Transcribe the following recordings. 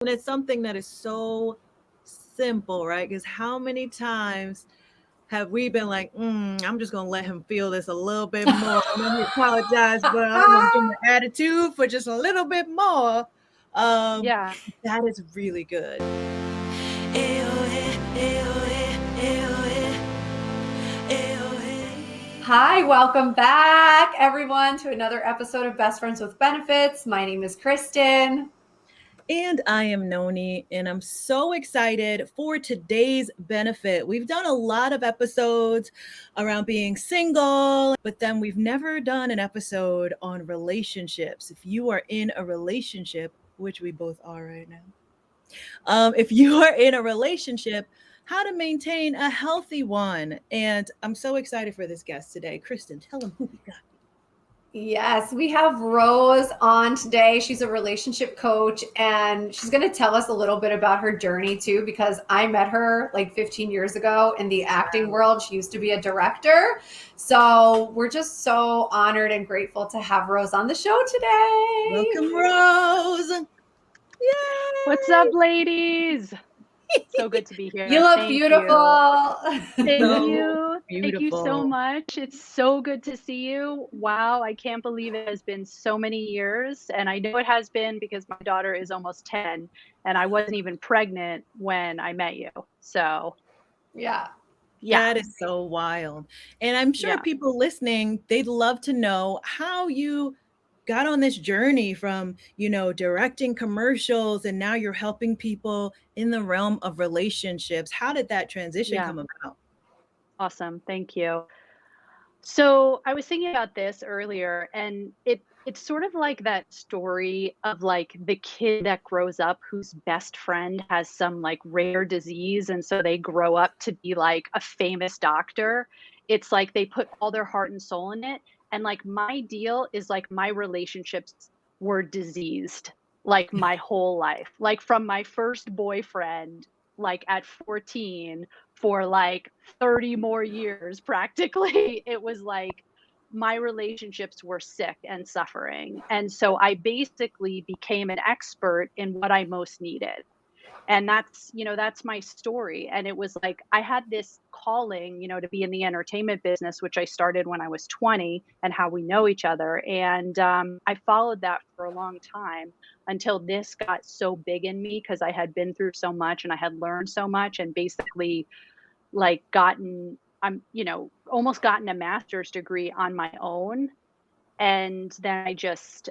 And it's something that is so simple, right? Because how many times have we been like, I'm just gonna let him feel this a little bit more. I know he apologized, but I'm gonna give him an attitude for just a little bit more. Um, Yeah. that is really good. Hi, welcome back, everyone, to another episode of Best Friends with Benefits. My name is Kristen. And I am Noni, and I'm so excited for today's benefit. We've done a lot of episodes around being single, but then we've never done an episode on relationships. If you are in a relationship, which we both are right now, if you are in a relationship, how to maintain a healthy one. And I'm so excited for this guest today. Kristen, tell them who we got. Yes, we have Rose on today. She's a relationship coach, and she's going to tell us a little bit about her journey too, because I met her like 15 years ago in the acting world. She used to be a director. So we're just so honored and grateful to have Rose on the show today. Welcome, Rose. Yay! What's up, ladies? So good to be here. You look Thank beautiful. you. Thank So you. Thank you so beautiful. much. It's so good to see you. Wow, I can't believe it has been so many years. And I know it has been because my daughter is almost 10 and I wasn't even pregnant when I met you. So, Yeah. yeah. That is so wild. And I'm sure Yeah. people listening, they'd love to know how you got on this journey from, directing commercials and now you're helping people in the realm of relationships. How did that transition Yeah. come about? Awesome. Thank you. So I was thinking about this earlier, and it's sort of like that story of like the kid that grows up whose best friend has some like rare disease, and so they grow up to be like a famous doctor. It's like they put all their heart and soul in it. And like my deal is like my relationships were diseased like my whole life. Like from my first boyfriend, like at 14 for like 30 more years practically. It was like my relationships were sick and suffering. And so I basically became an expert in what I most needed. And that's my story. And it was like I had this calling, to be in the entertainment business, which I started when I was 20, and how we know each other. And I followed that for a long time until this got so big in me because I had been through so much and I had learned so much and basically like almost gotten a master's degree on my own. And then I just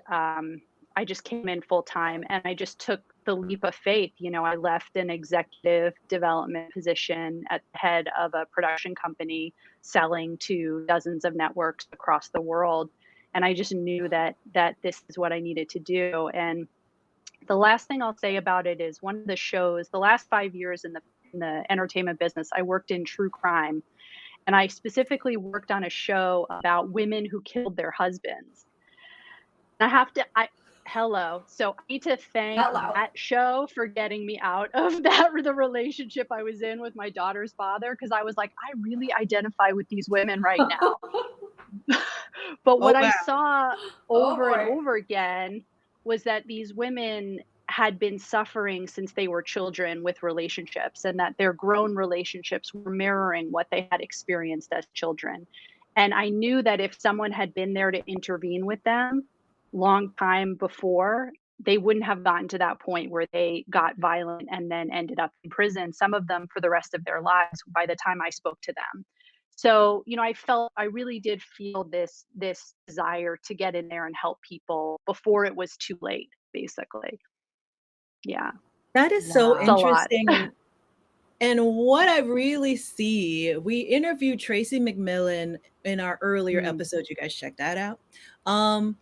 came in full time and I just took the leap of faith. I left an executive development position at the head of a production company selling to dozens of networks across the world. And I just knew that this is what I needed to do. And the last thing I'll say about it is one of the shows, the last 5 years in the entertainment business, I worked in true crime. And I specifically worked on a show about women who killed their husbands. I have to I hello. So I need to thank Hello. that show for getting me out of that the relationship I was in with my daughter's father, because I was like, I really identify with these women right now. But Oh, what I wow. saw Oh over and boy. over again was that these women had been suffering since they were children with relationships, and that their grown relationships were mirroring what they had experienced as children. And I knew that if someone had been there to intervene with them long time before, they wouldn't have gotten to that point where they got violent and then ended up in prison, some of them for the rest of their lives by the time I spoke to them. So, I really did feel this desire to get in there and help people before it was too late, basically. Yeah. That is so It's a Wow. lot. interesting. And what I really see, we interviewed Tracy McMillan in our earlier Mm, episode. You guys check that out. Um,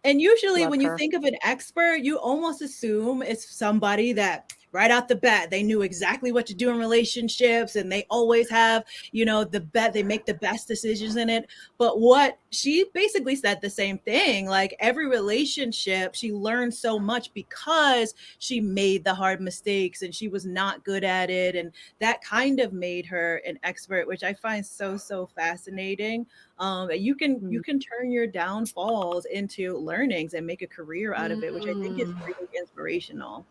And usually love when you her. think of an expert, you almost assume it's somebody that right out the bat, they knew exactly what to do in relationships and they always have, they make the best decisions in it. But what she basically said the same thing, like every relationship, she learned so much because she made the hard mistakes and she was not good at it. And that kind of made her an expert, which I find so, so fascinating. You can turn your downfalls into learnings and make a career out of it, which I think is Mm. really inspirational.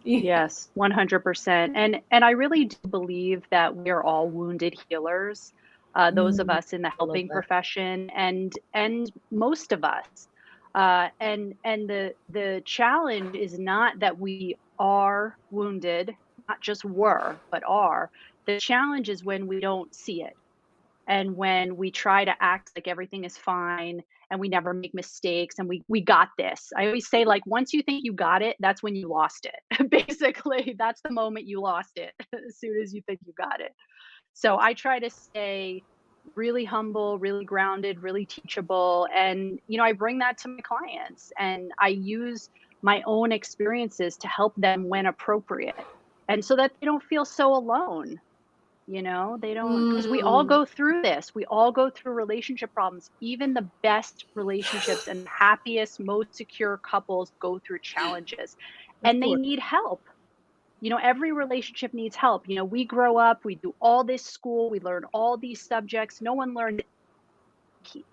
Yes, 100%. And I really do believe that we are all wounded healers, those of Mm, us in the I love helping that. profession, and most of us. And the challenge is not that we are wounded, not just were, but are. The challenge is when we don't see it. And when we try to act like everything is fine and we never make mistakes and we got this. I always say, like, once you think you got it, that's when you lost it. Basically, that's the moment you lost it, as soon as you think you got it. So I try to stay really humble, really grounded, really teachable. And, I bring that to my clients, and I use my own experiences to help them when appropriate. And so that they don't feel so alone. They don't, because we all Mm, go through this. We all go through relationship problems. Even the best relationships and happiest, most secure couples go through challenges, Of and they course. need help. Every relationship needs help. We grow up, we do all this school, we learn all these subjects. No one learned he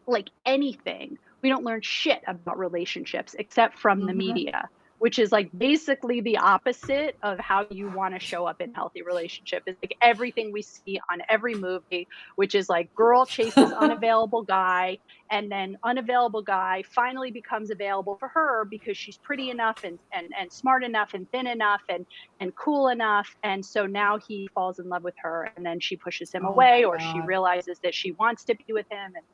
like anything. We don't learn shit about relationships except from the mhm. media, which is like basically the opposite of how you want to show up in healthy relationship. It's like everything we see on every movie, which is like girl chases unavailable guy, and then unavailable guy finally becomes available for her because she's pretty enough and smart enough and thin enough and cool enough. And so now he falls in love with her, and then she pushes him Oh my away, or she God. realizes that she wants to be with him. And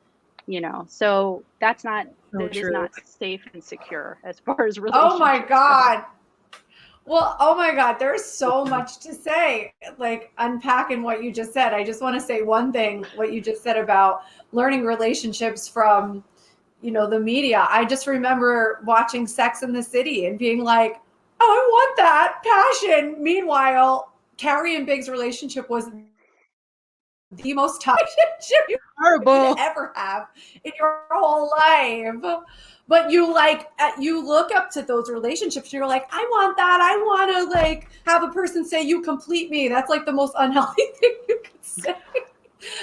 so So that is true. not safe and secure as far as Oh my relationships go. God. Well, oh my God, there's so much to say. Like unpacking what you just said. I just want to say one thing, what you just said about learning relationships from, the media. I just remember watching Sex in the City and being like, oh, I want that passion. Meanwhile, Carrie and Big's relationship was the most toxic relationship you could Horrible. ever have in your whole life. But you look up to those relationships and you're like, I want that. I want to like have a person say you complete me. That's like the most unhealthy thing you could say.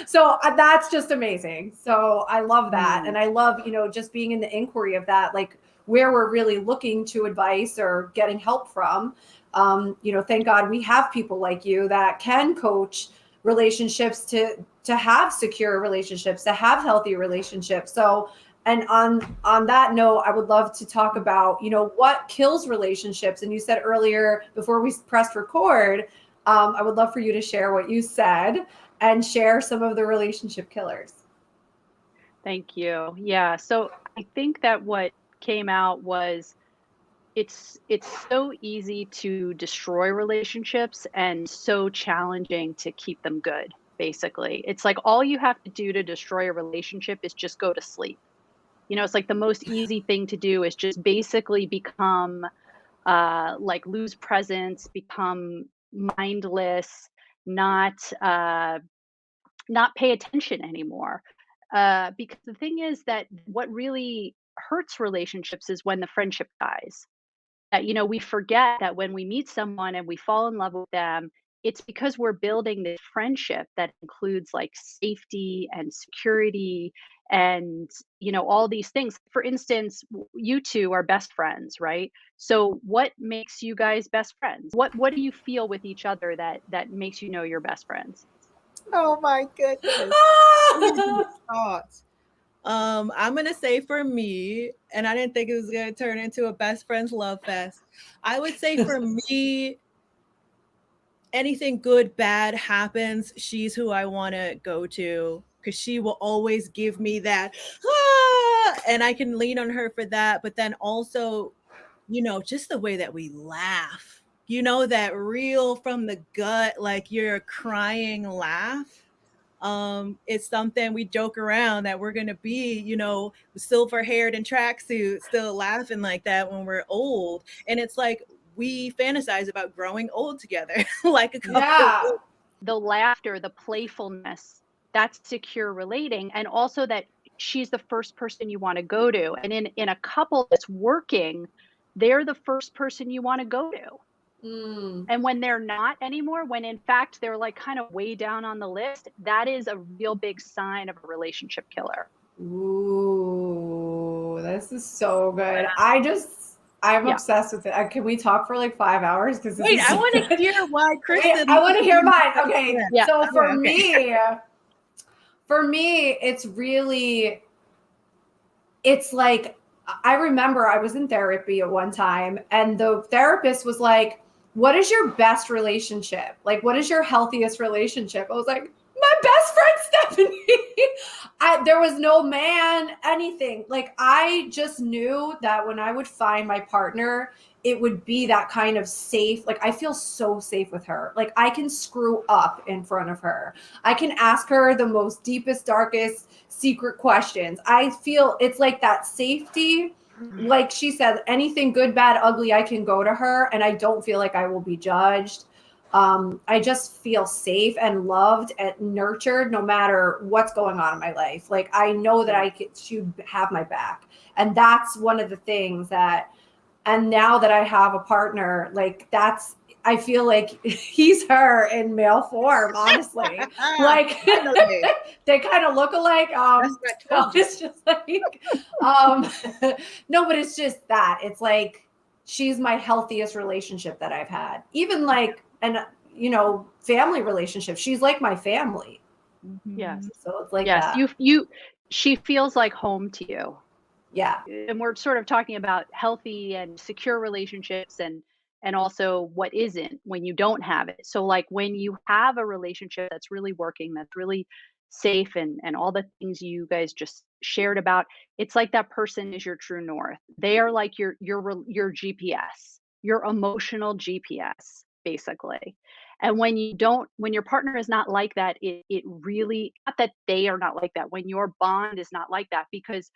So that's just amazing. So I love that. Mm, And I love, just being in the inquiry of that, like where we're really looking to advice or getting help from. Thank God we have people like you that can coach relationships to have secure relationships, to have healthy relationships. So, and on that note, I would love to talk about, what kills relationships. And you said earlier before we pressed record, I would love for you to share what you said and share some of the relationship killers. thank you. Yeah. So I think that what came out was it's so easy to destroy relationships and so challenging to keep them good. Basically, it's like all you have to do to destroy a relationship is just go to sleep. It's like the most easy thing to do is just basically become like lose presence, become mindless, not uh, not pay attention anymore. Because the thing is that what really hurts relationships is when the friendship dies. That we forget that when we meet someone and we fall in love with them, it's because we're building this friendship that includes like safety and security and all these things. For instance, you two are best friends, right? So what makes you guys best friends? What do you feel with each other that makes you know you're best friends? Oh my goodness. What are these thoughts? I'm gonna say for me, and I didn't think it was gonna turn into a best friends love fest. I would say for me, anything good, bad happens, she's who I want to go to because she will always give me that, and I can lean on her for that. But then also, just the way that we laugh, that real from the gut, like you're crying laugh. It's something we joke around that we're gonna be, silver haired and tracksuit, still laughing like that when we're old. And it's like we fantasize about growing old together, like a couple. Yeah. The laughter, the playfulness, that's secure relating. And also that she's the first person you want to go to. And in a couple that's working, they're the first person you want to go to. Mm. And when they're not anymore, when in fact they're like kind of way down on the list, that is a real big sign of a relationship killer. Ooh, this is so good. I just I'm Yeah. obsessed with it. Can we talk for like 5 hours? Because Wait, I want to hear why Kristen. I want to hear mine. Okay. Yeah. So for Okay. me, it's really, it's like, I remember I was in therapy at one time and the therapist was like, what is your best relationship? Like, what is your healthiest relationship? I was like, my best friend, Stephanie. There was no man, anything. Like, I just knew that when I would find my partner, it would be that kind of safe. Like, I feel so safe with her. Like, I can screw up in front of her. I can ask her the most deepest, darkest secret questions. I feel it's like that safety. Like she said, anything good, bad, ugly, I can go to her and I don't feel like I will be judged. I just feel safe and loved and nurtured no matter what's going on in my life. Like, I know that she have my back. And that's one of the things that, and now that I have a partner, like, that's, I feel like he's her in male form, honestly. Like, they kind of look alike. It's just like, no, but it's just that. It's like, she's my healthiest relationship that I've had. Even like, and family relationship. She's like my family. Yes. So it's like Yes. that. She feels like home to you. Yeah. And we're sort of talking about healthy and secure relationships and also what isn't when you don't have it. So like when you have a relationship that's really working, that's really safe and all the things you guys just shared about, it's like that person is your true north. They are like your GPS, your emotional GPS basically. And when your partner is not like that, it really, not that they are not like that, when your bond is not like that, because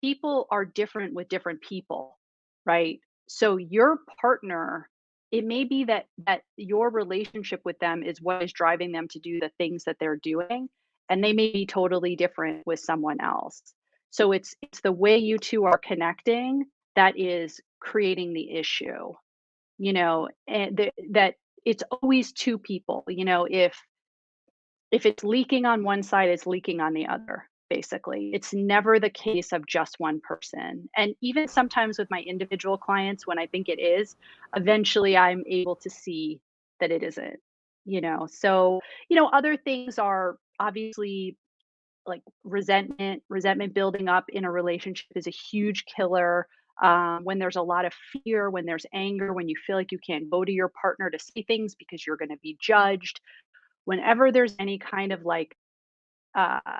people are different with different people, right? So your partner, it may be that your relationship with them is what is driving them to do the things that they're doing, and they may be totally different with someone else. So it's the way you two are connecting that is creating the issue, and that it's always two people. If it's leaking on one side, it's leaking on the other, basically. It's never the case of just one person. And even sometimes with my individual clients, when I think it is, eventually I'm able to see that it isn't. So, other things are obviously like resentment building up in a relationship is a huge killer. When there's a lot of fear, when there's anger, when you feel like you can't go to your partner to say things because you're going to be judged, whenever there's any kind of like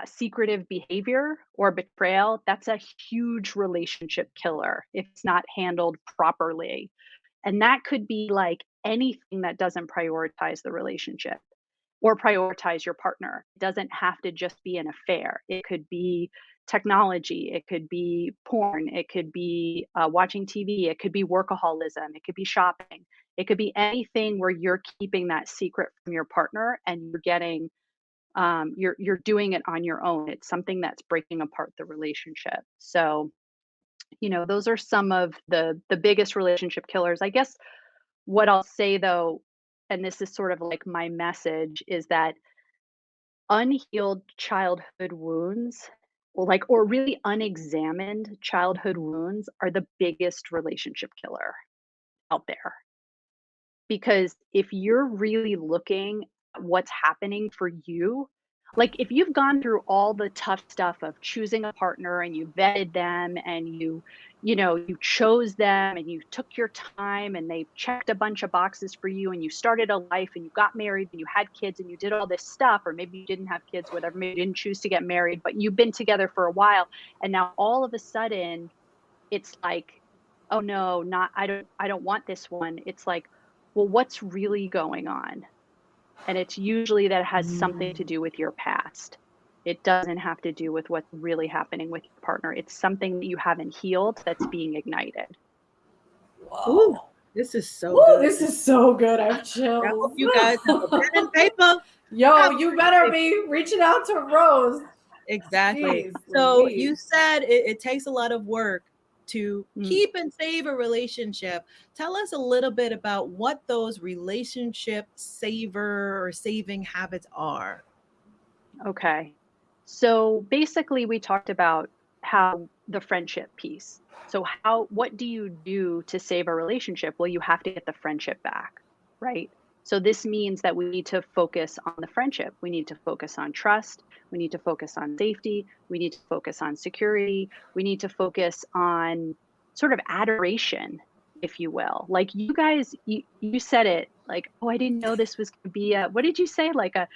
secretive behavior or betrayal, that's a huge relationship killer if it's not handled properly. And that could be like anything that doesn't prioritize the relationship or prioritize your partner. It doesn't have to just be an affair. It could be technology, it could be porn, it could be watching TV, it could be workaholism, it could be shopping, it could be anything where you're keeping that secret from your partner and you're getting you're doing it on your own. It's something that's breaking apart the relationship. So, those are some of the biggest relationship killers. I guess what I'll say though, and this is sort of like my message, is that unhealed childhood wounds, or really unexamined childhood wounds, are the biggest relationship killer out there. Because if you're really looking at what's happening for you, like if you've gone through all the tough stuff of choosing a partner and you vetted them and you chose them and you took your time and they checked a bunch of boxes for you and you started a life and you got married and you had kids and you did all this stuff, or maybe you didn't have kids, whatever, maybe you didn't choose to get married, but you've been together for a while and now all of a sudden it's like, "Oh no, not I don't want this one." It's like, "Well, what's really going on?" And it's usually that it has something to do with your past. It doesn't have to do with what's really happening with your partner. It's something that you haven't healed that's being ignited. Ooh, this is so Ooh, good. this is so good. I have I chills. hope you guys have a pen and paper. Yo, you better be reaching out to Rose. Exactly. Jeez, So Louise. you said it takes a lot of work to Mm. keep and save a relationship. Tell us a little bit about what those relationship saver or saving habits are. Okay. So basically, we talked about how the friendship piece. So what do you do to save a relationship? Well, you have to get the friendship back, right? So this means that we need to focus on the friendship. We need to focus on trust. We need to focus on safety. We need to focus on security. We need to focus on sort of adoration, if you will. Like you guys, you said it like, oh, I didn't know this was going to be what did you say? Like a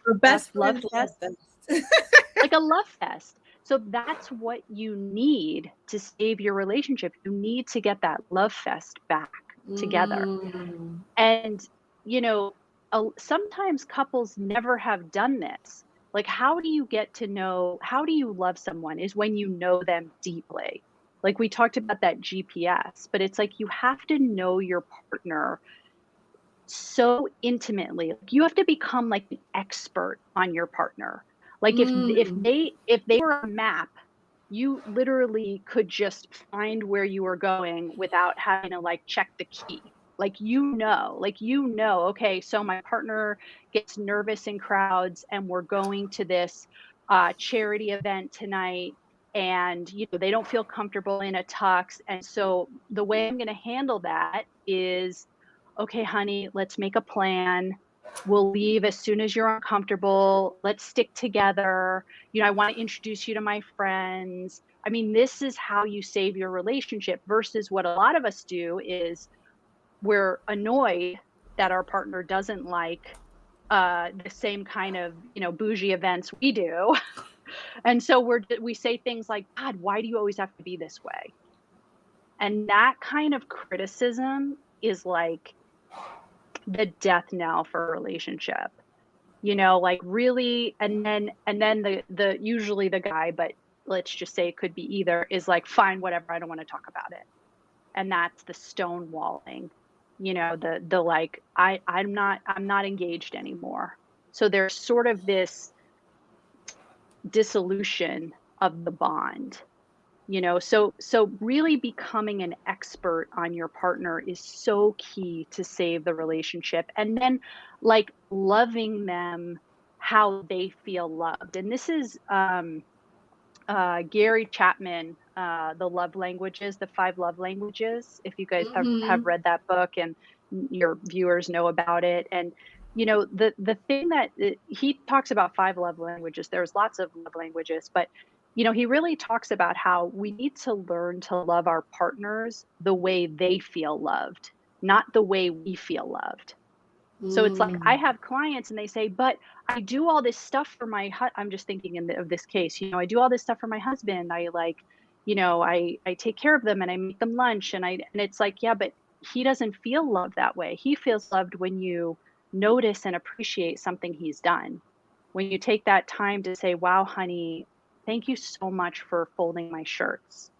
For BFF best love friends love fest? best. Like a love fest. So that's what you need to save your relationship. You need to get that love fest back together. Mm. And, you know, sometimes couples never have done this. Like, how do you get to know, how do you love someone is when you know them deeply. Like we talked about that GPS, but it's like you have to know your partner so intimately. Like you have to become like an expert on your partner. Like Mm. if they were a map, you literally could just find where you were going without having to like check the key. Like okay, so my partner gets nervous in crowds and we're going to this charity event tonight and they don't feel comfortable in a tux, and so the way I'm going to handle that is, okay, honey, let's make a plan. We'll leave as soon as you're uncomfortable. Let's stick together. I want to introduce you to my friends. I mean, this is how you save your relationship versus what a lot of us do is we're annoyed that our partner doesn't like the same kind of, bougie events we do. And so we say things like, God, why do you always have to be this way? And that kind of criticism is like the death knell for a relationship. Like really, and then the usually the guy, but let's just say it could be either, is like, fine, whatever, I don't want to talk about it. And that's the stonewalling, the like, I'm not engaged anymore. So there's sort of this dissolution of the bond. So really becoming an expert on your partner is so key to save the relationship, and then like loving them how they feel loved. And this is Gary Chapman, the love languages, the 5 love languages, if you guys have Mhm. read that book and your viewers know about it. And the thing that he talks about 5 love languages, there's lots of love languages, but he really talks about how we need to learn to love our partners the way they feel loved, not the way we feel loved. So it's like I Mm. have clients and they say, but I do all this stuff for I'm just thinking of this case, I do all this stuff for my husband. I like, I take care of them and I make them lunch and it's like, yeah, but he doesn't feel loved that way. He feels loved when you notice and appreciate something he's done. When you take that time to say, wow, honey, thank you so much for folding my shirts.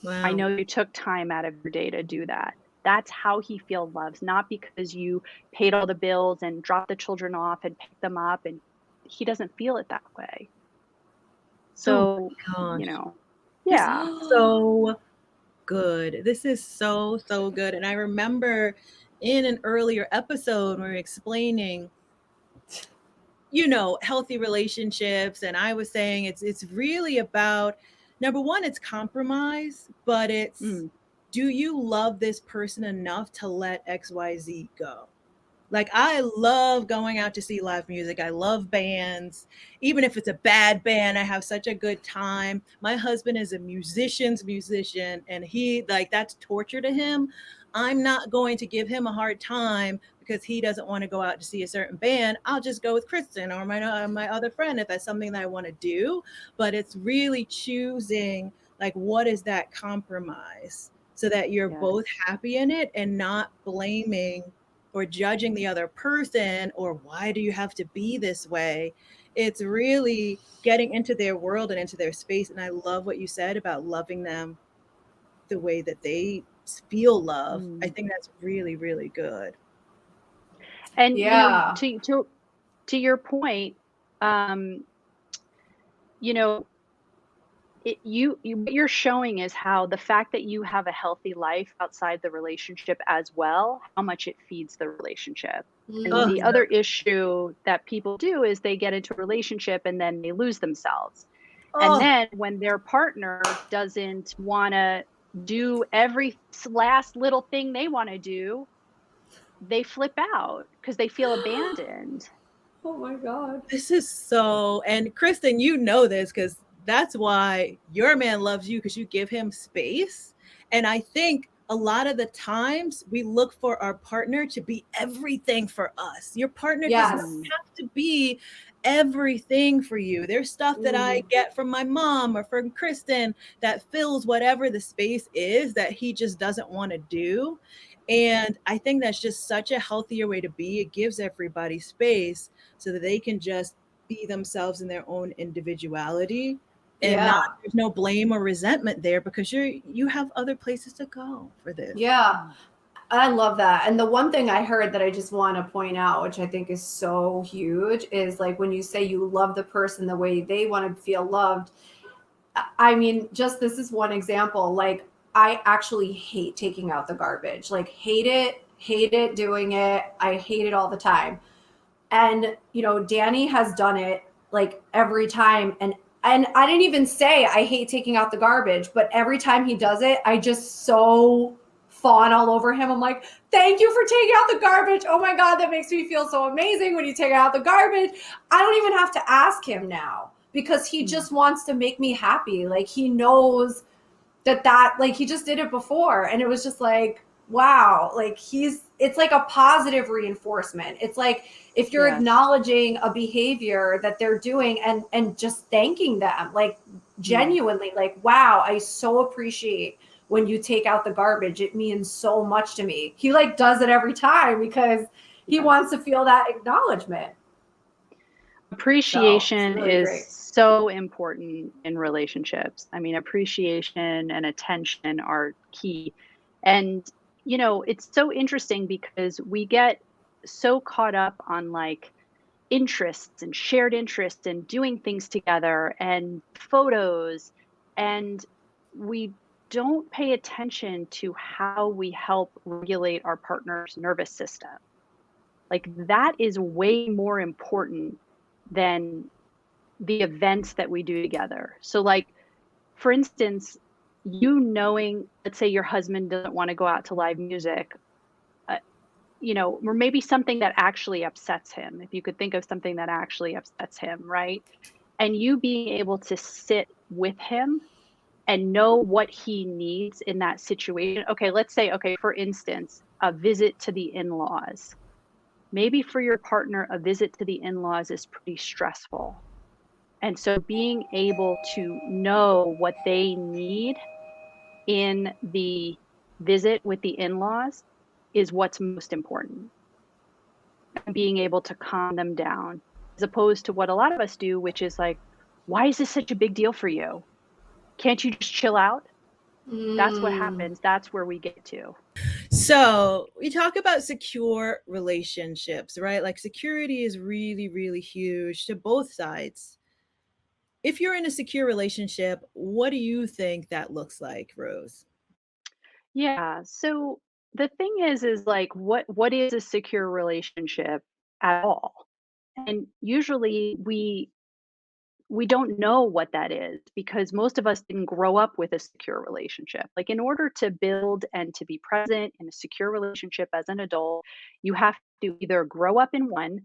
I Wow. know you took time out of your day to do that. That's how he feels loved, not because you paid all the bills and dropped the children off and picked them up. And he doesn't feel it that way. Oh So, my gosh. This is yeah. so good. This is so, so good. And I remember in an earlier episode, we were explaining, healthy relationships. And I was saying it's really about, number one, it's compromise, but it's, Mm, do you love this person enough to let XYZ go? Like, I love going out to see live music. I love bands. Even if it's a bad band, I have such a good time. My husband is a musician's musician, and he, like, that's torture to him. I'm not going to give him a hard time because he doesn't want to go out to see a certain band. I'll just go with Kristen or my other friend if that's something that I want to do. But it's really choosing, like, what is that compromise so that you're both yes. happy in it and not blaming or judging the other person, or why do you have to be this way? It's really getting into their world and into their space. And I love what you said about loving them the way that they feel love. I Mm. think that's really, really good. And, Yeah. to your point, um, you know, what you're showing is how the fact that you have a healthy life outside the relationship as well, how much it feeds the relationship. And Oh, the Mm. other issue that people do is they get into a relationship and then they lose themselves. And Oh, then when their partner doesn't want to do every last little thing they want to do, they flip out because they feel abandoned. Oh my God. this is so, and Kristen, you know this because that's why your man loves you, because you give him space. And I think a lot of the times we look for our partner to be everything for us. Your partner does not Yes. Mm, have to be everything for you. There's stuff that I Mm, get from my mom or from Kristen that fills whatever the space is that he just doesn't want to do. And I think that's just such a healthier way to be. It gives everybody space so that they can just be themselves in their own individuality, and yeah. not, there's no blame or resentment there because you have other places to go for this. Yeah. mm, I love that. And the one thing I heard that I just want to point out, which I think is so huge, is like when you say you love the person the way they want to feel loved. I mean, just this is one example. Like, I actually hate taking out the garbage. Like, hate it doing it. I hate it all the time. And, Danny has done it like every time. And I didn't even say I hate taking out the garbage, but every time he does it, I just so fawn all over him. I'm like, thank you for taking out the garbage. Oh my God, that makes me feel so amazing when you take out the garbage. I don't even have to ask him now because he mm. just wants to make me happy. Like, he knows that like he just did it before, and it was just like, wow, like it's like a positive reinforcement. It's like if you're Yes. acknowledging a behavior that they're doing and just thanking them, like Mm, genuinely, like, wow, I so appreciate when you take out the garbage. It means so much to me. He like does it every time because he yes. wants to feel that acknowledgement. So it's Appreciation really is great. so important in relationships. I mean, appreciation and attention are key. And, it's so interesting because we get so caught up on like interests and shared interests and doing things together and photos. And we don't pay attention to how we help regulate our partner's nervous system. Like that is way more important than the events that we do together. So, like, for instance, knowing, let's say your husband doesn't want to go out to live music, uh, or maybe something that actually upsets him. If you could think of something that actually upsets him, right? And you being able to sit with him and know what he needs in that situation. Okay, let's say, okay, for instance, a visit to the in laws. Maybe for your partner, a visit to the in laws is pretty stressful. And so being able to know what they need in the visit with the in-laws is what's most important. And being able to calm them down as opposed to what a lot of us do, which is like, why is this such a big deal for you? Can't you just chill out? That's what Mm. happens. That's where we get to. So we talk about secure relationships, right? Like security is really, really huge to both sides. If you're in a secure relationship, what do you think that looks like, Rose? Yeah. So the thing is like what is a secure relationship at all? And usually we don't know what that is because most of us didn't grow up with a secure relationship. Like, in order to build and to be present in a secure relationship as an adult, you have to either grow up in one,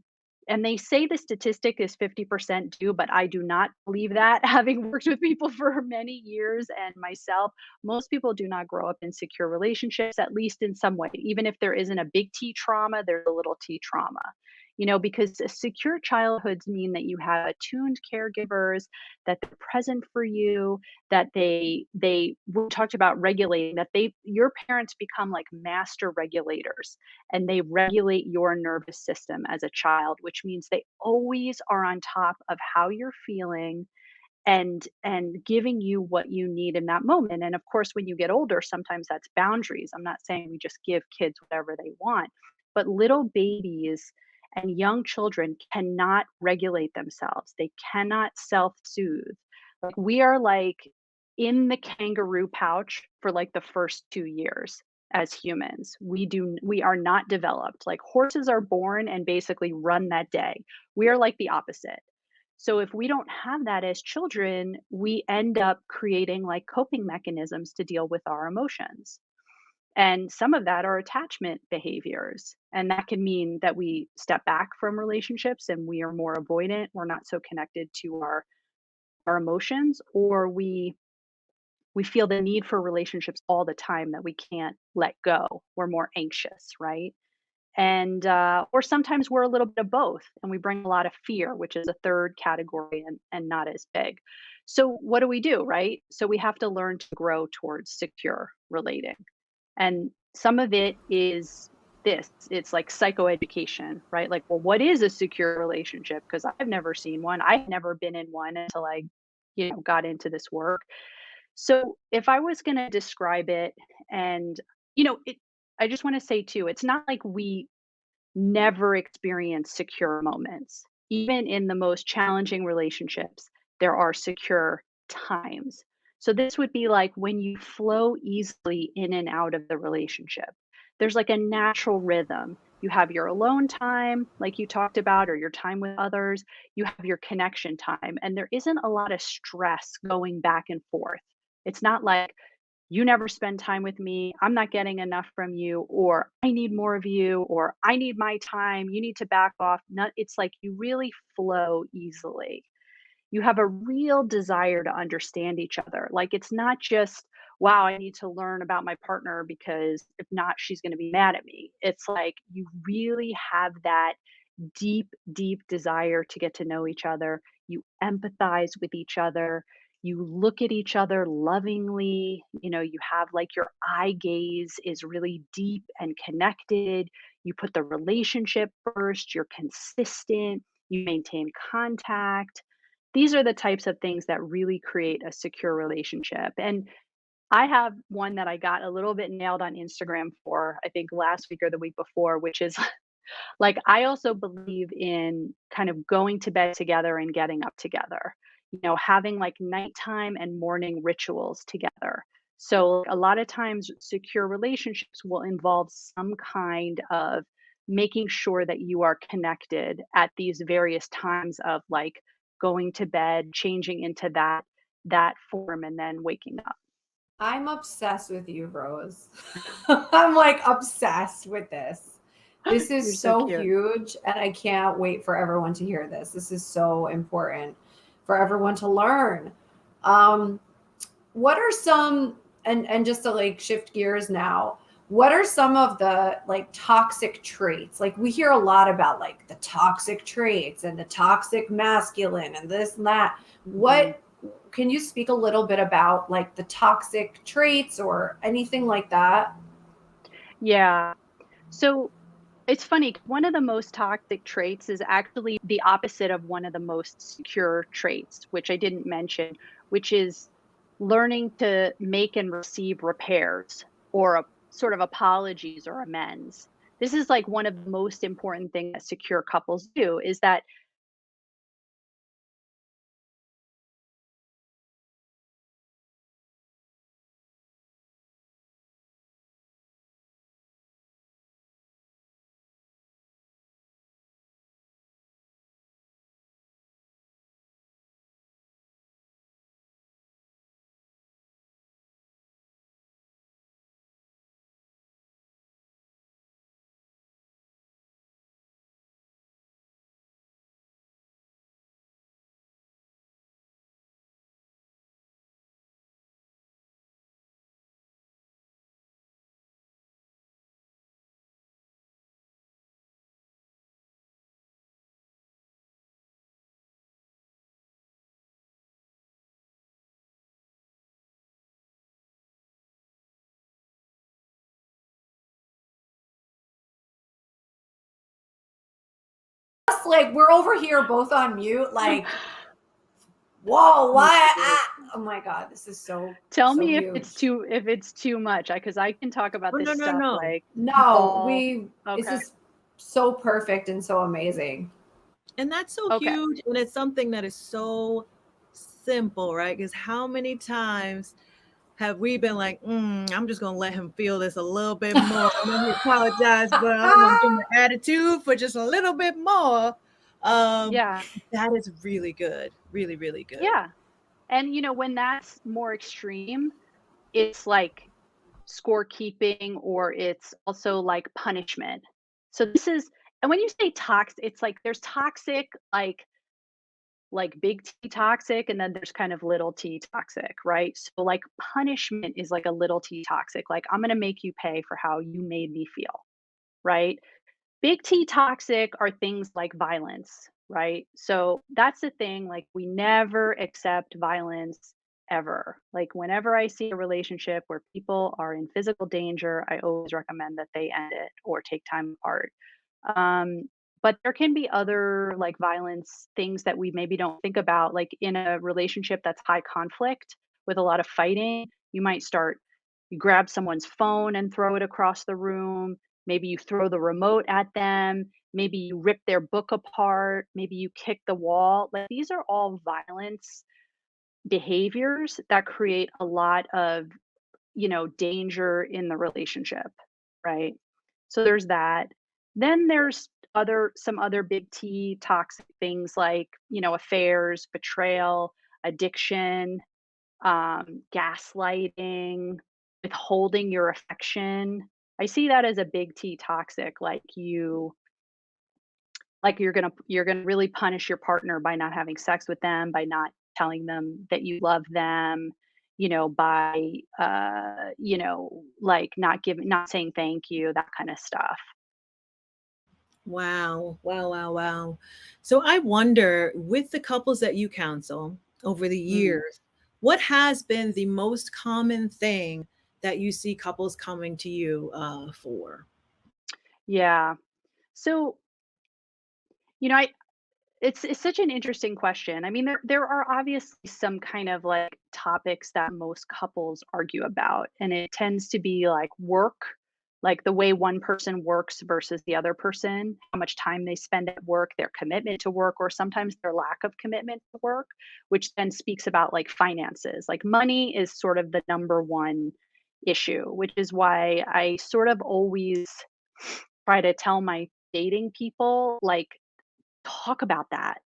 and they say the statistic is 50% do, but I do not believe that. Having worked with people for many years and myself, most people do not grow up in secure relationships, at least in some way. Even if there isn't a big T trauma, there's a little T trauma, because secure childhoods mean that you have attuned caregivers, that they're present for you, that we talked about regulating, that your parents become like master regulators, and they regulate your nervous system as a child, which means they always are on top of how you're feeling and giving you what you need in that moment. And of course, when you get older, sometimes that's boundaries. I'm not saying we just give kids whatever they want, but little babies and young children cannot regulate themselves. They cannot self-soothe. Like, we are like in the kangaroo pouch for like the first 2 years as humans. We are not developed. Like, horses are born and basically run that day. We are like the opposite. So if we don't have that as children, we end up creating like coping mechanisms to deal with our emotions. And some of that are attachment behaviors. And that can mean that we step back from relationships and we are more avoidant. We're not so connected to our emotions, or we feel the need for relationships all the time that we can't let go. We're more anxious, right? And or sometimes we're a little bit of both, and we bring a lot of fear, which is a third category and not as big. So what do we do, right? So we have to learn to grow towards secure relating. And some of it is this, it's like psychoeducation, right? Like, well, what is a secure relationship? Because I've never seen one. I've never been in one until I, got into this work. So if I was going to describe it, and, I just want to say too, it's not like we never experience secure moments. Even in the most challenging relationships, there are secure times. So this would be like when you flow easily in and out of the relationship. There's like a natural rhythm. You have your alone time, like you talked about, or your time with others. You have your connection time, and there isn't a lot of stress going back and forth. It's not like you never spend time with me, I'm not getting enough from you, or I need more of you, or I need my time, you need to back off. Not, it's like you really flow easily. You have a real desire to understand each other. Like it's not just, wow, I need to learn about my partner because if not, she's going to be mad at me. It's like you really have that deep, deep desire to get to know each other. You empathize with each other. You look at each other lovingly. You have like your eye gaze is really deep and connected. You put the relationship first. You're consistent. You maintain contact. These are the types of things that really create a secure relationship. And I have one that I got a little bit nailed on Instagram for, I think last week or the week before, which is like, I also believe in kind of going to bed together and getting up together, having like nighttime and morning rituals together. So, a lot of times, secure relationships will involve some kind of making sure that you are connected at these various times of like going to bed, changing into that form, and then waking up. I'm obsessed with you, Rose. I'm like obsessed with this. This You're is so so cute. huge, and I can't wait for everyone to hear this. This is so important for everyone to learn. Um, what are some, and just to like shift gears now, what are some of the like toxic traits? Like we hear a lot about like the toxic traits and the toxic masculine and this and that. Mhm. What can you speak a little bit about like the toxic traits or anything like that? Yeah. So it's funny, one of the most toxic traits is actually the opposite of one of the most secure traits, which I didn't mention, which is learning to make and receive repairs or a sort of apologies or amends. This is like one of the most important things that secure couples do is that Like we're over here both on mute, like, whoa, why? Oh my God, this is so, tell so me if it's huge. too much because I can talk about Oh, this no, no, stuff no. like No, all this okay. is so perfect and so amazing. And that's so Okay. huge. And it's something that is so simple, right? Because how many times have we been like, I'm just going to let him feel this a little bit more. I know he apologized, but I'm going to give him an attitude for just a little bit more. Um, Yeah. that is really good. Really, really good. Yeah. And when that's more extreme, it's like scorekeeping, or it's also like punishment. So this is, and when you say toxic, it's like there's toxic, like big T toxic, and then there's kind of little t toxic, right? So like punishment is like a little t toxic. Like, I'm going to make you pay for how you made me feel, right? Big T toxic are things like violence, right? So that's the thing. Like, we never accept violence ever. Like, whenever I see a relationship where people are in physical danger, I always recommend that they end it or take time apart. Um, but there can be other like violence things that we maybe don't think about. Like, in a relationship that's high conflict with a lot of fighting, you grab someone's phone and throw it across the room. Maybe you throw the remote at them. Maybe you rip their book apart. Maybe you kick the wall. Like, these are all violence behaviors that create a lot of, danger in the relationship, right? So there's that. Then there's some other big T toxic things like, affairs, betrayal, addiction, gaslighting, withholding your affection. I see that as a big T toxic. Like, you're gonna really punish your partner by not having sex with them, by not telling them that you love them, by like not saying thank you, that kind of stuff. Wow. Wow. Wow. Wow. So I wonder, with the couples that you counsel over the Mm, years, what has been the most common thing that you see couples coming to you for? yeah. So, you know, I it's such an interesting question. I mean, there are obviously some kind of like topics that most couples argue about, and it tends to be like work, like the way one person works versus the other person, how much time they spend at work, their commitment to work, or sometimes their lack of commitment to work, which then speaks about like finances. Like, money is sort of the number one issue, which is why I sort of always try to tell my dating people, like, talk about that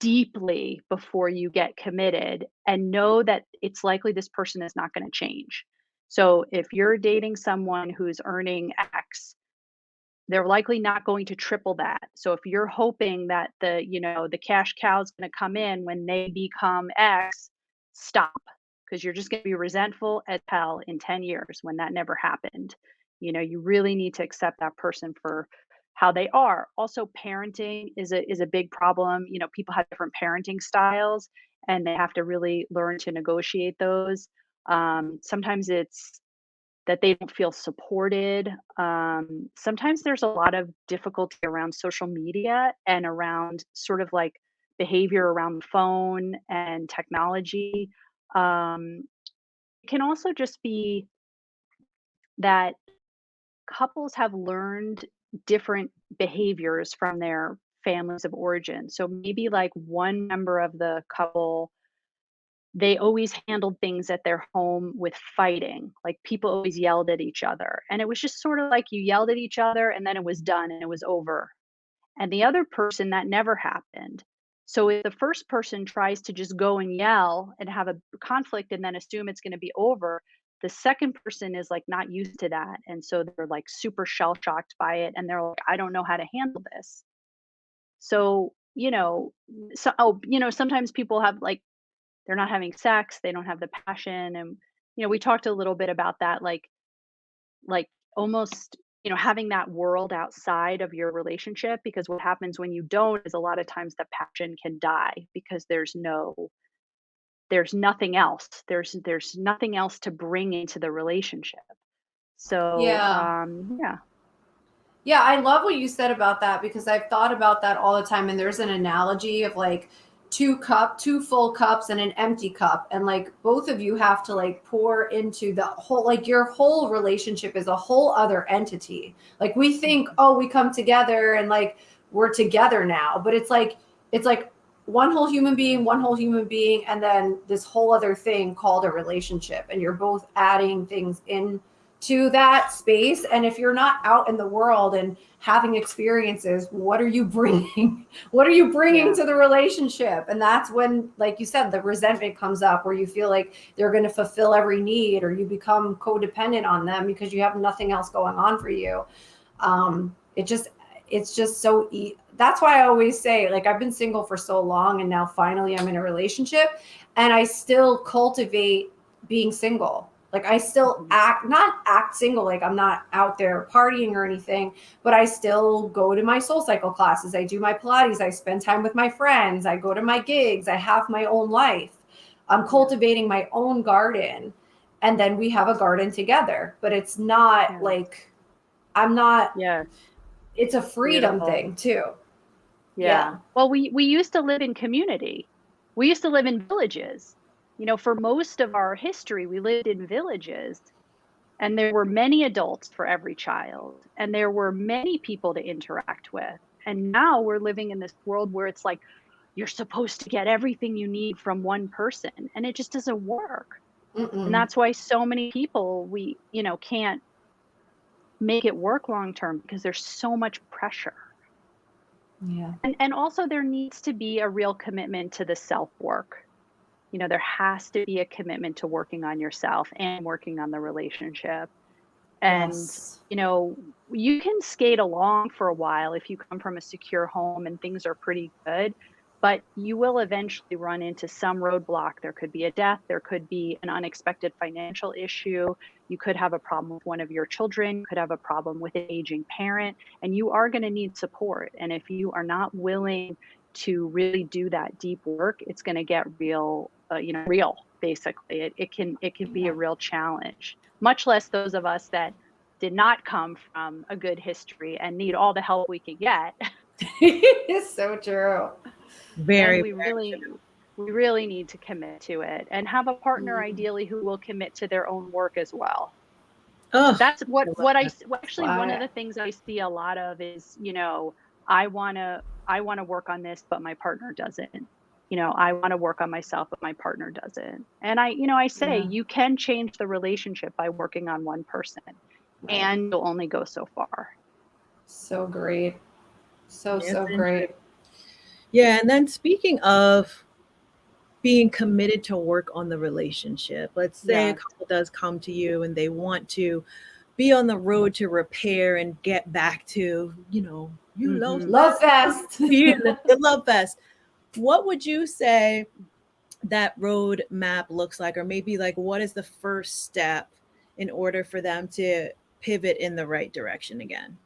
deeply before you get committed, and know that it's likely this person is not going to change. So if you're dating someone who's earning X, they're likely not going to triple that. So if you're hoping that the cash cow is going to come in when they become X, stop, because you're just going to be resentful as hell in 10 years when that never happened. You really need to accept that person for how they are. Also, parenting is a big problem. People have different parenting styles, and they have to really learn to negotiate those. Sometimes it's that they don't feel supported. Sometimes there's a lot of difficulty around social media and around sort of like behavior around the phone and technology. It can also just be that couples have learned different behaviors from their families of origin. So maybe like one member of the couple, they always handled things at their home with fighting. Like, people always yelled at each other. And it was just sort of like you yelled at each other and then it was done and it was over. And the other person, that never happened. So if the first person tries to just go and yell and have a conflict and then assume it's going to be over, the second person is like not used to that. And so they're like super shell shocked by it. And they're like, I don't know how to handle this. So, sometimes people have like, they're not having sex, they don't have the passion, and we talked a little bit about that, like almost, having that world outside of your relationship, because what happens when you don't is a lot of times the passion can die because there's nothing else. There's nothing else to bring into the relationship. So, Yeah. yeah. Yeah, I love what you said about that because I've thought about that all the time. And there's an analogy of like two full cups and an empty cup. And like both of you have to like pour into the whole, like your whole relationship is a whole other entity. Like we think, oh, we come together and like we're together now. But it's like one whole human being, and then this whole other thing called a relationship. And you're both adding things in to that space. And if you're not out in the world and having experiences, what are you bringing? What are you bringing to the relationship? And that's when, like you said, the resentment comes up, where you feel like they're going to fulfill every need, or you become codependent on them because you have nothing else going on for you. It's just so that's why I always say, like, I've been single for so long, and now finally I'm in a relationship, and I still cultivate being single. Like, I still not act single, like I'm not out there partying or anything, but I still go to my soul cycle classes. I do my Pilates. I spend time with my friends. I go to my gigs. I have my own life. I'm cultivating my own garden, and then we have a garden together. But it's not like I'm not. Yeah. It's a freedom thing too. Yeah. Well, we used to live in community. We used to live in villages. You know, for most of our history, we lived in villages, and there were many adults for every child, and there were many people to interact with. And now we're living in this world where it's like you're supposed to get everything you need from one person, and it just doesn't work. And that's why so many people, we, can't make it work long term, because there's so much pressure. Yeah. And also there needs to be a real commitment to the self work. There has to be a commitment to working on yourself and working on the relationship. And, Yes. you can skate along for a while if you come from a secure home and things are pretty good, but you will eventually run into some roadblock. There could be a death, there could be an unexpected financial issue, you could have a problem with one of your children, you could have a problem with an aging parent, and you are going to need support. And if you are not willing to really do that deep work, it's going to get real, real, basically. It can be a real challenge, much less those of us that did not come from a good history and need all the help we can get. It's so true. Very, And we really need to commit to it, and have a partner ideally who will commit to their own work as well. oh, That's I love that. actually, one of the things I see a lot of is, I want to work on this, but my partner doesn't. I want to work on myself, but my partner doesn't. And I say you can change the relationship by working on one person, and you'll only go so far. So great. So Yes, great. Yeah, and then speaking of being committed to work on the relationship, let's say a couple does come to you and they want to be on the road to repair and get back to, you Love fest. the love fest. What would you say that road map looks like, or maybe like what is the first step in order for them to pivot in the right direction again?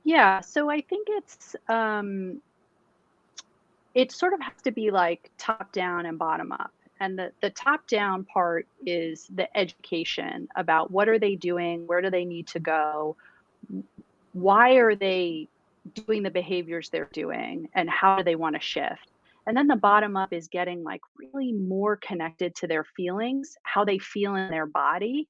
Yeah, so I think it sort of has to be like top down and bottom up. And the top down part is the education about what are they doing, where do they need to go, why are they doing the behaviors they're doing, and how do they want to shift. And then the bottom up is getting like really more connected to their feelings, how they feel in their body,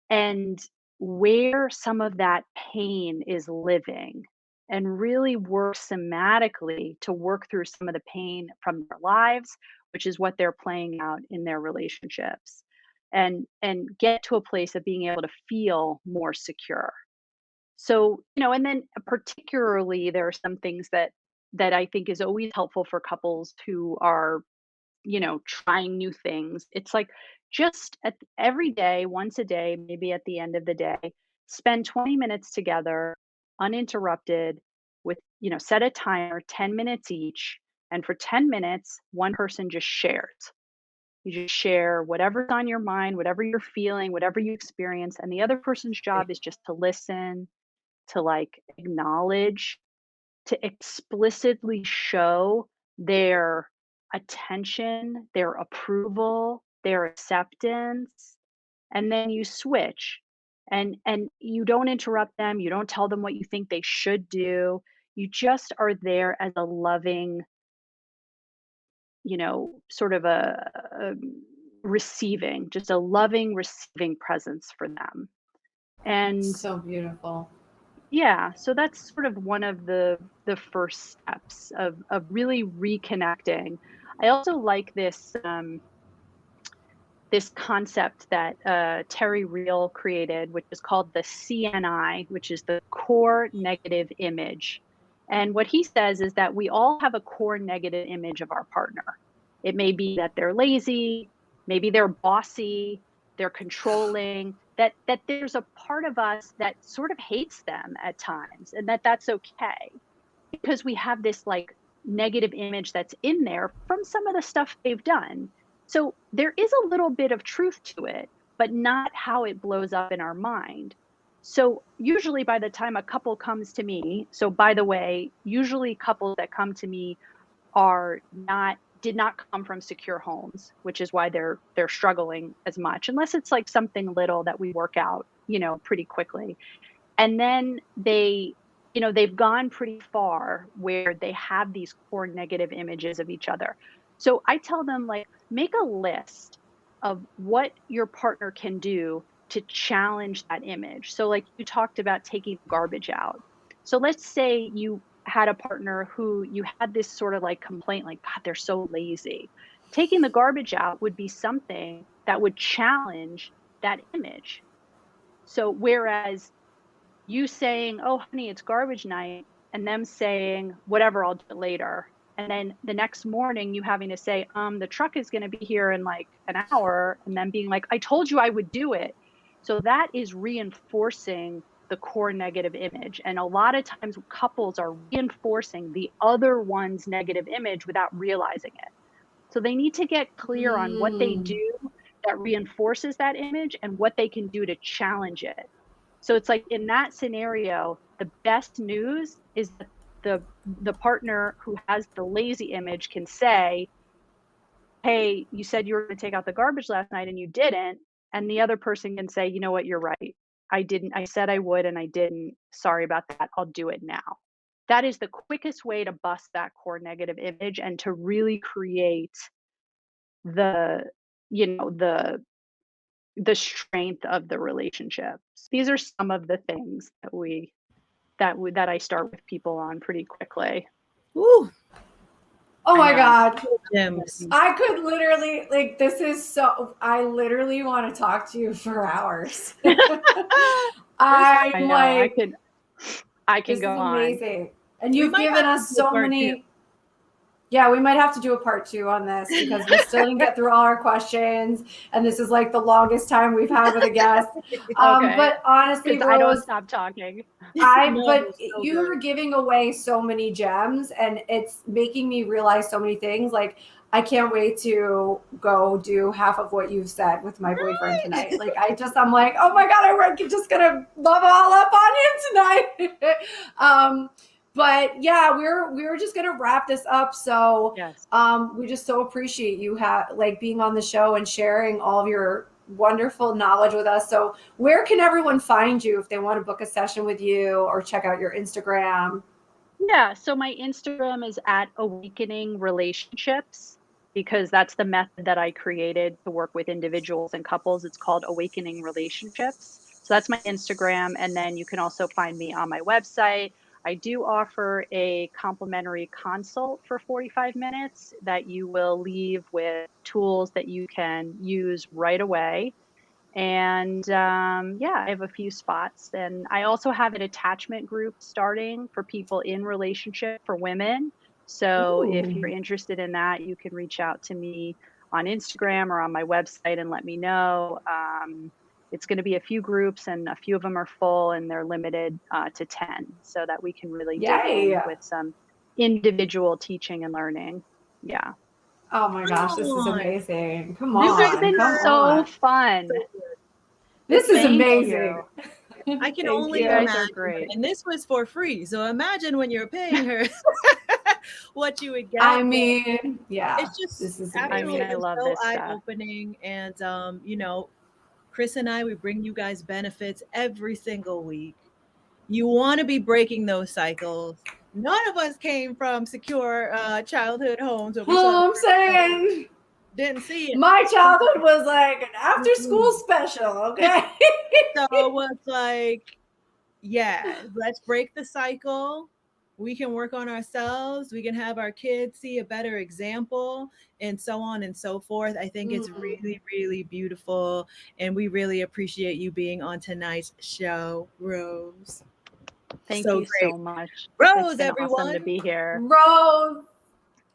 and where some of that pain is living, and really work somatically to work through some of the pain from their lives, which is what they're playing out in their relationships, and get to a place of being able to feel more secure. So, and then particularly there are some things that I think is always helpful for couples who are, trying new things. It's like just every day, once a day, maybe at the end of the day, spend 20 minutes together, uninterrupted, with, set a timer, 10 minutes each. And for 10 minutes, one person just shares. You just share whatever's on your mind, whatever you're feeling, whatever you experience. And the other person's job is just to listen, to like acknowledge, to explicitly show their attention, their approval, their acceptance, and then you switch. And you don't interrupt them, you don't tell them what you think they should do. You just are there as a loving, sort of a receiving, just a loving receiving presence for them. And So beautiful. yeah, so that's sort of one of the first steps of really reconnecting. I also like this concept that Terry Real created, which is called the CNI, which is the core negative image. And what he says is that we all have a core negative image of our partner. It may be that they're lazy, maybe they're bossy, they're controlling, that there's a part of us that sort of hates them at times, and that's okay, because we have this like negative image that's in there from some of the stuff they've done. So there is a little bit of truth to it, but not how it blows up in our mind. So usually by the time a couple comes to me, so by the way, usually couples that come to me did not come from secure homes, which is why they're struggling as much, unless it's like something little that we work out, pretty quickly. And then they've gone pretty far where they have these core negative images of each other. So I tell them, like, make a list of what your partner can do to challenge that image. So like you talked about taking garbage out. So let's say you had a partner who you had this sort of like complaint, like, God, they're so lazy. Taking the garbage out would be something that would challenge that image. So whereas you saying, oh, honey, it's garbage night, and them saying, whatever, I'll do it later. And then the next morning you having to say, the truck is going to be here in like an hour. And then being like, I told you I would do it. So that is reinforcing the core negative image. And a lot of times couples are reinforcing the other one's negative image without realizing it. So they need to get clear on what they do that reinforces that image and what they can do to challenge it. So it's like in that scenario, the best news is that the partner who has the lazy image can say, hey, you said you were going to take out the garbage last night and you didn't. And the other person can say, you know what, you're right. I didn't. I said I would and I didn't. Sorry about that. I'll do it now. That is the quickest way to bust that core negative image and to really create the strength of the relationships. These are some of the things that I start with people on pretty quickly. Woo. Oh my God. Gems. I could literally, like, this is so, I literally want to talk to you for hours. I can go on. Amazing. And you've given us so many. Yeah, we might have to do a part 2 on this because we still didn't get through all our questions. And this is like the longest time we've had with a guest. Okay. But honestly, Rose, I don't stop talking. But you are giving away so many gems and it's making me realize so many things. Like, I can't wait to go do half of what you've said with my boyfriend tonight. Like, I'm like, oh my God, I'm just going to love all up on him tonight. But yeah, we're just gonna wrap this up. So yes. We just so appreciate you being on the show and sharing all of your wonderful knowledge with us. So where can everyone find you if they want to book a session with you or check out your Instagram? Yeah, so my Instagram is at Awakening Relationships because that's the method that I created to work with individuals and couples. It's called Awakening Relationships. So that's my Instagram. And then you can also find me on my website. I do offer a complimentary consult for 45 minutes that you will leave with tools that you can use right away. And I have a few spots. And I also have an attachment group starting for people in relationship for women. So if you're interested in that, you can reach out to me on Instagram or on my website and let me know. It's going to be a few groups and a few of them are full and they're limited to 10 so that we can really dig in with some individual teaching and learning. Yeah. Oh my gosh, this is amazing. Come on. This has been so fun. This is amazing. I can only imagine. Great. And this was for free. So imagine when you're paying her what you would get. I mean, yeah. It's just absolutely I love so this eye-opening. And Chris and I, we bring you guys benefits every single week. You want to be breaking those cycles. None of us came from secure childhood homes. I'm saying. Didn't see it. My childhood was like an after-school special, okay? So it was like, yeah, let's break the cycle. we can work on ourselves, we can have our kids see a better example, and so on and so forth. I think it's really, really beautiful. And we really appreciate you being on tonight's show, Rose. Thank So you great. so much. It's Rose, been awesome to everyone, be here. Rose.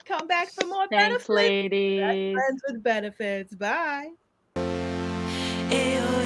come back for more Thanks, benefits. Best ladies. friends with benefits. Bye. Ayo.